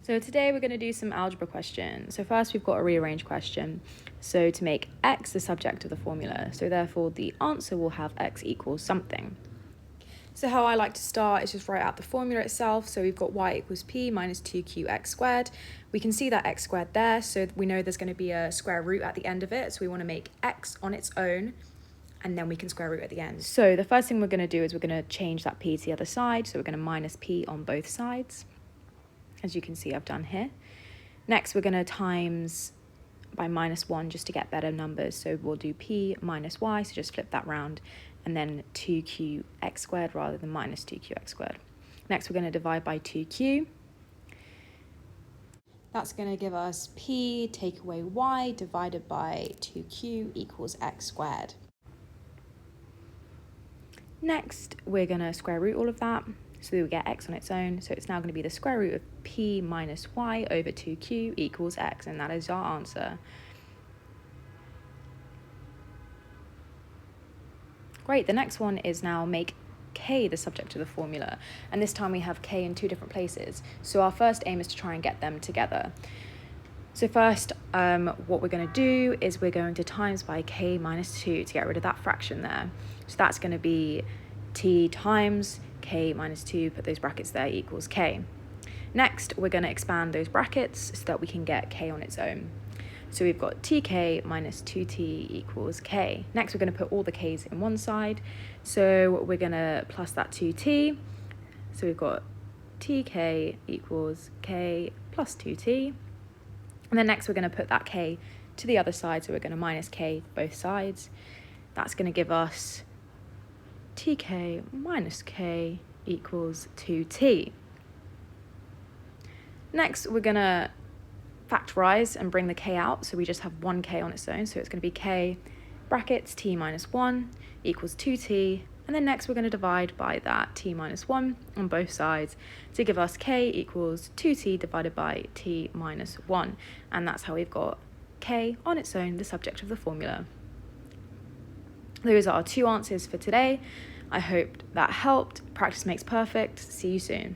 So today we're going to do some algebra questions. So first we've got a rearrange question. So to make x the subject of the formula, so therefore the answer will have x equals something. So how I like to start is just write out the formula itself. So we've got y equals p minus 2qx squared. We can see that x squared there, so we know there's going to be a square root at the end of it. So we want to make x on its own, and then we can square root at the end. So the first thing we're going to do is we're going to change that p to the other side. So we're going to minus p on both sides, as you can see I've done here. Next we're going to times by minus 1 just to get better numbers. So we'll do p minus y, so just flip that round, and then 2qx squared rather than minus 2qx squared. Next we're going to divide by 2q. That's going to give us p take away y divided by 2q equals x squared. Next we're going to square root all of that. So we get x on its own, so it's now going to be the square root of p minus y over 2q equals x, and that is our answer. Great, the next one is now make k the subject of the formula, and this time we have k in two different places. So our first aim is to try and get them together. So first, what we're going to do is we're going to times by k minus 2 to get rid of that fraction there. So that's going to be t times k minus 2, put those brackets there, equals k. Next, we're going to expand those brackets so that we can get k on its own. So we've got tk minus 2t equals k. Next, we're going to put all the k's in one side. So we're going to plus that 2t. So we've got tk equals k plus 2t. And then next, we're going to put that k to the other side. So we're going to minus k both sides. That's going to give us tk minus k equals 2t. Next, we're going to factorize and bring the k out, so we just have one k on its own, so it's going to be k brackets t minus 1 equals 2t, and then next we're going to divide by that t minus 1 on both sides to give us k equals 2t divided by t minus 1, and that's how we've got k on its own, the subject of the formula. Those are our two answers for today. I hope that helped. Practice makes perfect. See you soon.